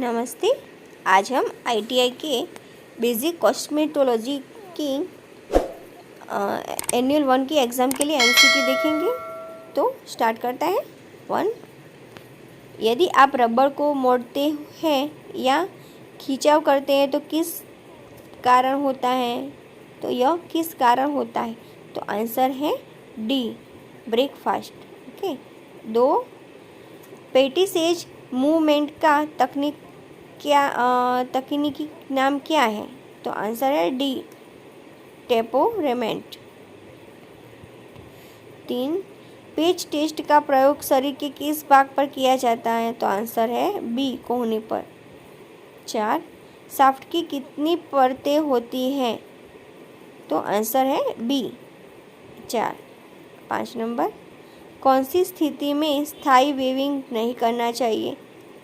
नमस्ते। आज हम आईटीआई के बेसिक कॉस्मेटोलॉजी की एनुअल 1 की एग्ज़ाम के लिए एमसीक्यू देखेंगे। तो स्टार्ट करता है 1। यदि आप रबर को मोड़ते हैं या खिंचाव करते हैं तो किस कारण होता है? तो यह किस कारण होता है? तो आंसर है डी, ब्रेकफास्ट। ओके। 2। पेटिसेज मूवमेंट का तकनीकी नाम क्या है? तो आंसर है डी, टेपोरेमेंट। 3। पेच टेस्ट का प्रयोग शरीर के किस भाग पर किया जाता है? तो आंसर है बी, कोहनी पर। 4। शाफ्ट की कितनी परतें होती हैं? तो आंसर है बी, 4। 5 नंबर, कौन सी स्थिति में स्थायी वेविंग नहीं करना चाहिए?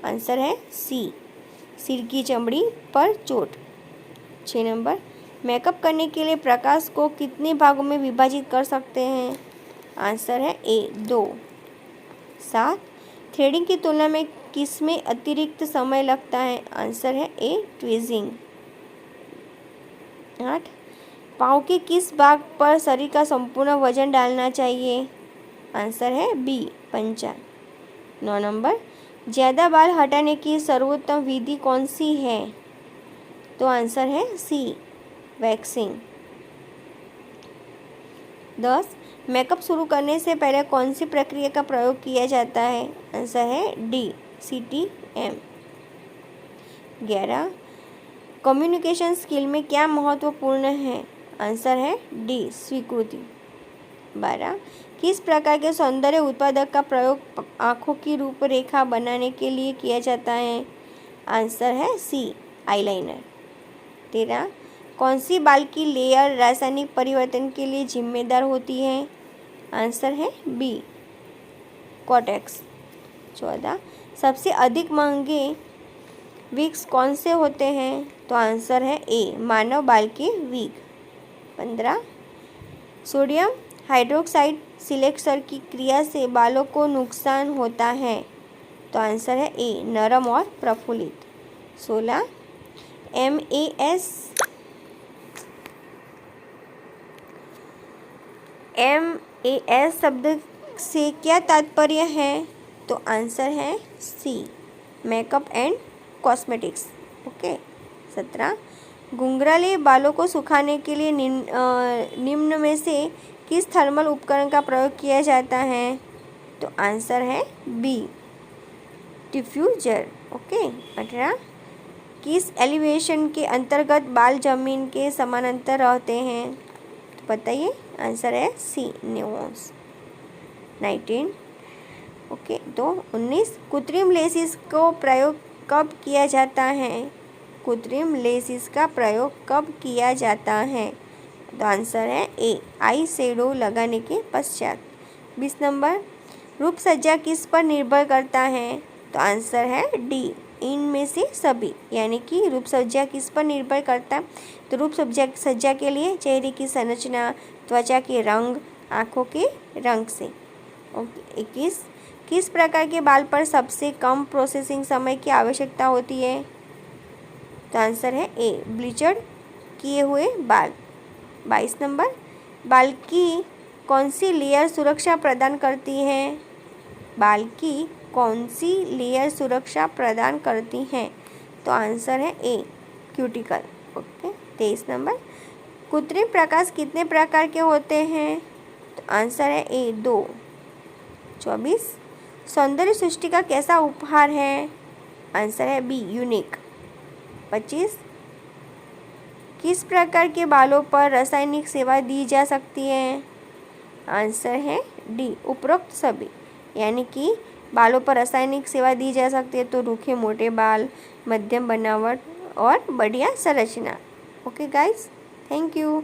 आंसर है सी, सिर की चमड़ी पर चोट। 6 नंबर, मेकअप करने के लिए प्रकाश को कितने भागों में विभाजित कर सकते हैं? आंसर है ए, 2। 7। थ्रेडिंग की तुलना में किसमें अतिरिक्त समय लगता है? आंसर है ए, ट्विजिंग। 8। पाँव के किस भाग पर शरीर का संपूर्ण वजन डालना चाहिए? आंसर है बी, पंजा। 9 नंबर, ज़्यादा बाल हटाने की सर्वोत्तम विधि कौन सी है? तो आंसर है सी, वैक्सिंग। 10। मेकअप शुरू करने से पहले कौन सी प्रक्रिया का प्रयोग किया जाता है? आंसर है डी, CTM। 11। कम्युनिकेशन स्किल में क्या महत्वपूर्ण है? आंसर है डी, स्वीकृति। 12। किस प्रकार के सौंदर्य उत्पादक का प्रयोग आँखों की रूपरेखा बनाने के लिए किया जाता है? आंसर है सी, आईलाइनर। 13। कौन सी बाल की लेयर रासायनिक परिवर्तन के लिए जिम्मेदार होती है? आंसर है बी, कॉटेक्स। 14। सबसे अधिक महंगे विग्स कौन से होते हैं? तो आंसर है ए, मानव बाल के विग। 15। सोडियम हाइड्रोक्साइड सिलेक्सर की क्रिया से बालों को नुकसान होता है? तो आंसर है ए, नरम और प्रफुल्लित। 16। MAS शब्द से क्या तात्पर्य है? तो आंसर है सी, मेकअप एंड कॉस्मेटिक्स। ओके। 17। घुंघराले बालों को सुखाने के लिए निम्न में से किस थर्मल उपकरण का प्रयोग किया जाता है? तो आंसर है बी, डिफ्यूजर। ओके। 18। किस एलिवेशन के अंतर्गत बाल जमीन के समानांतर रहते हैं? तो बताइए। आंसर है सी, न्यूस। 19। ओके। तो 19। कृत्रिम लेसिस को प्रयोग कब किया जाता है? कृत्रिम लेसिस का प्रयोग कब किया जाता है? तो आंसर है ए, आई शेडो लगाने के पश्चात। 20 नंबर, रूप सज्जा किस पर निर्भर करता है? तो आंसर है डी, इनमें से सभी। यानी कि रूप सज्जा किस पर निर्भर करता है? तो रूप सज्जा के लिए चेहरे की संरचना, त्वचा के रंग, आँखों के रंग से। 21। किस प्रकार के बाल पर सबसे कम प्रोसेसिंग समय की आवश्यकता होती है? तो आंसर है ए, ब्लीचड किए हुए बाल। 22 नंबर, बाल की कौन सी लेयर सुरक्षा प्रदान करती है? बाल की कौन सी लेयर सुरक्षा प्रदान करती है? तो आंसर है ए, क्यूटिकल। ओके। 23 नंबर, कृत्रिम प्रकाश कितने प्रकार के होते हैं? तो आंसर है ए, 2। 24। सौंदर्य सृष्टि का कैसा उपहार है? आंसर है बी, यूनिक। 25। किस प्रकार के बालों पर रासायनिक सेवा दी जा सकती है? आंसर है डी, उपरोक्त सभी। यानी कि बालों पर रासायनिक सेवा दी जा सकती है तो रूखे मोटे बाल, मध्यम बनावट और बढ़िया संरचना। Okay guys, thank you.